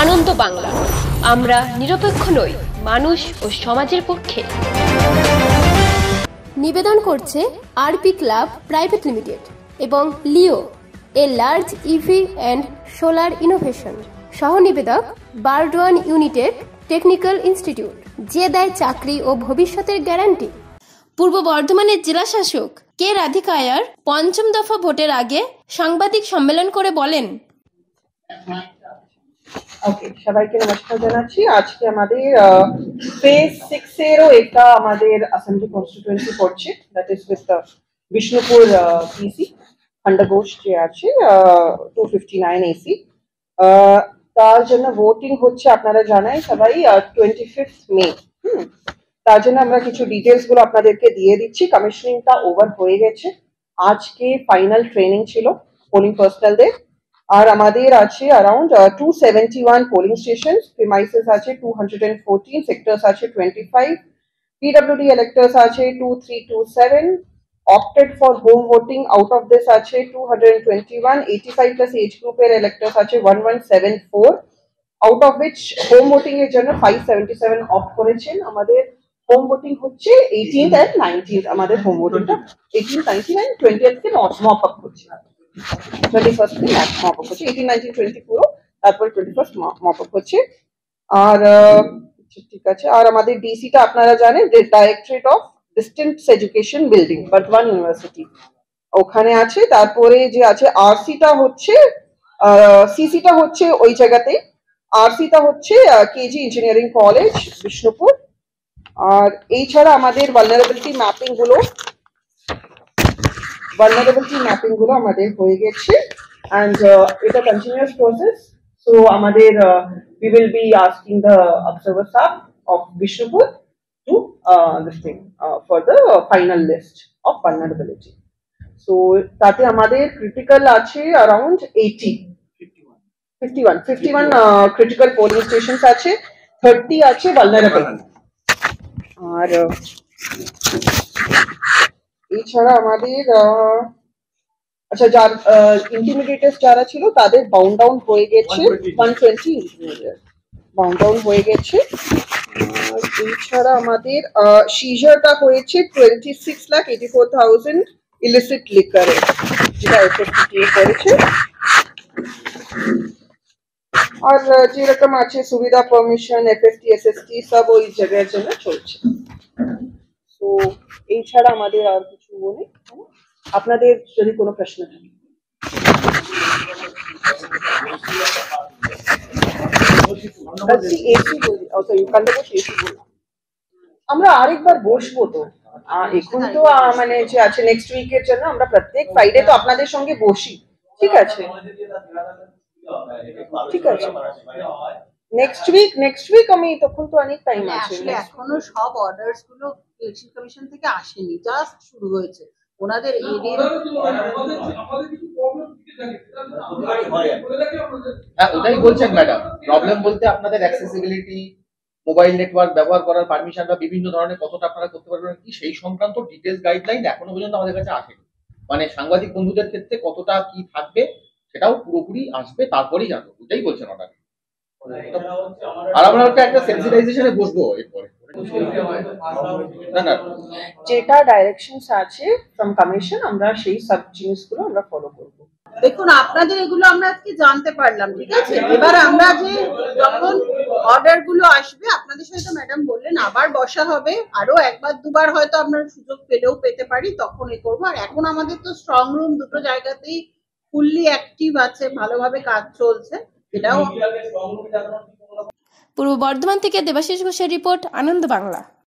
আনন্দ বাংলা, আমরা নিরপেক্ষ নই, মানুষ ও সমাজের পক্ষে। নিবেদন করছে আরপি ক্লাব প্রাইভেট লিমিটেড এবং Leo, a large EV and solar innovation. সহ নিবেদক বারডোয়ান ইউনিটেক টেকনিক্যাল ইনস্টিটিউট, যে দেয় চাকরি ও ভবিষ্যতের গ্যারান্টি। পূর্ব বর্ধমানের জেলা শাসক কে রাধিকা আয়ার পঞ্চম দফা ভোটের আগে সাংবাদিক সম্মেলন করে বলেন, ওকে, সবাইকে নমস্কার জানাচ্ছি। আজকে আমাদের ফেজ 6 এরও একটা আমাদের অ্যাসেম্বলি কনস্টিটিউয়েন্সি পড়ছে, দ্যাট ইজ উইথ বিষ্ণুপুর পিসি খন্ডঘোষ যে আছে 259 এসি। তার জন্য ভোটিং হচ্ছে, আপনারা জানাই সবাই 25 মে। তার জন্য আমরা কিছু ডিটেলস গুলো আপনাদেরকে দিয়ে দিচ্ছি। কমিশনিংটা ওভার হয়ে গেছে, আজকে ফাইনাল ট্রেনিং ছিল পোলিং পার্সোনালদের। আর আমাদের আছে অ্যারাউন্ড 271 পোলিং স্টেশন, প্রিমাইসেস আছে 214, সেক্টরস আছে 25, পিডব্লিউডি ইলেক্টর্স আছে 2327, opted for home voting out of this আছে 221, 85 plus age group এর electors আছে 1174, out of which home voting এর জন্য 577 opt করেছেন। আমাদের হোম ভোটিং হচ্ছে 18th and 19th, আমাদের হোম ভোটিংটা 18th, 19th and 20th কে মপ আপ করছে, 21st কে মপ আপ করছে, 18, 19, 20 পুরো, তারপরে 21st মপ আপ হচ্ছে। আর ঠিক আছে, আর আমাদের ডিসিটা আপনারা জানেন, directorate of distance education building, Bardhaman university, ওখানে আছে। তারপরে যে আছে আরসিটা হচ্ছে, সিসিটা হচ্ছে ওই জায়গাতে, আরসিটা হচ্ছে কেজি ইঞ্জিনিয়ারিং কলেজ বিষ্ণুপুর। আর এই ছাড়া আমাদের ভালনারেবিলিটি ম্যাপিং গুলো আমাদের হয়ে গেছে, অ্যান্ড এটা কন্টিনিউয়াস প্রসেস। সো আমাদের we will be asking the observer sub of Bishnupur to this thing for the final list of vulnerability. So তাতে আমাদের critical আছে around 51 critical polling stations আছে, 30 আছে vulnerable। আর এছাড়া আমাদের আচ্ছা, যার ইন্টিমিডিয়েটার্স যারা ছিল তাদের বাউন্ড ডাউন হয়ে গেছে, 120 ইন্টিমিডিয়েটার বাউন্ড ডাউন হয়ে গেছে। এছাড়া আমাদের সিজারটা হয়েছে 26,84,000 ইলিসিট লিকারে, যেটা এফএসটিএ করেছে। আর যেরকম আছে সুবিধা, পারমিশন, এফএসটি, এসএসটি সব ওই জায়গার জন্য চলছে। তো এই ছাড়া আমাদের আর কিছু নেই। আপনাদের যদি কোনো প্রশ্ন থাকে। আমরা আরেকবার বসবো তো, এখন তো মানে যে আছে নেক্সট উইকের জন্য আমরা প্রত্যেক ফ্রাইডে তো আপনাদের সঙ্গে বসি, ঠিক আছে? ঠিক আছে, নেক্সট উইক আমি তখন তো অনেক টাইম আছে। এখনো সব অর্ডারস গুলো ইলেকশন কমিশন থেকে আসেনি, জাস্ট শুরু হয়েছে ওনাদের এরিয়া। হ্যাঁ, ওটাই বলছেন ম্যাডাম। প্রবলেম বলতে আপনাদের অ্যাক্সেসিবিলিটি, মোবাইল নেটওয়ার্ক ব্যবহার করার পারমিশন বা বিভিন্ন ধরনের কতটা আপনারা করতে পারবেন কি, সেই সংক্রান্ত ডিটেলস গাইডলাইন এখনো পর্যন্ত আমাদের কাছে আসেনি। মানে সাংবাদিক বন্ধুদের ক্ষেত্রে কতটা কি থাকবে সেটাও পুরোপুরি আসবে, তারপরেই জানবো। ওটাই বলছেন ওটা। আর আমরা একটা সেন্সিটাইজেশনে বসবো এরপরে। যেটা ডাইরেকশনস আছে ফ্রম কমিশন, আমরা সেই সব জিনিসগুলো আমরা ফলো করব। দেখুন, আপনাদের এগুলো আমরা আজকে জানতে পারলাম, ঠিক আছে? এবার আমরা যে যখন অর্ডার গুলো আসবে আপনাদের সাথে ম্যাডাম বললেন আবার বসা হবে, আরো একবার দুবার হয়তো আমরা সুযোগ পেলেও পেতে পারি, তখন এ করবো। আর এখন আমাদের তো স্ট্রং রুম দুটো জায়গাতেই ফুললি অ্যাক্টিভ আছে, ভালোভাবে কাজ চলছে। এটাও পূর্ব বর্ধমান থেকে দেবাশিস ঘোষের রিপোর্ট, আনন্দ বাংলা।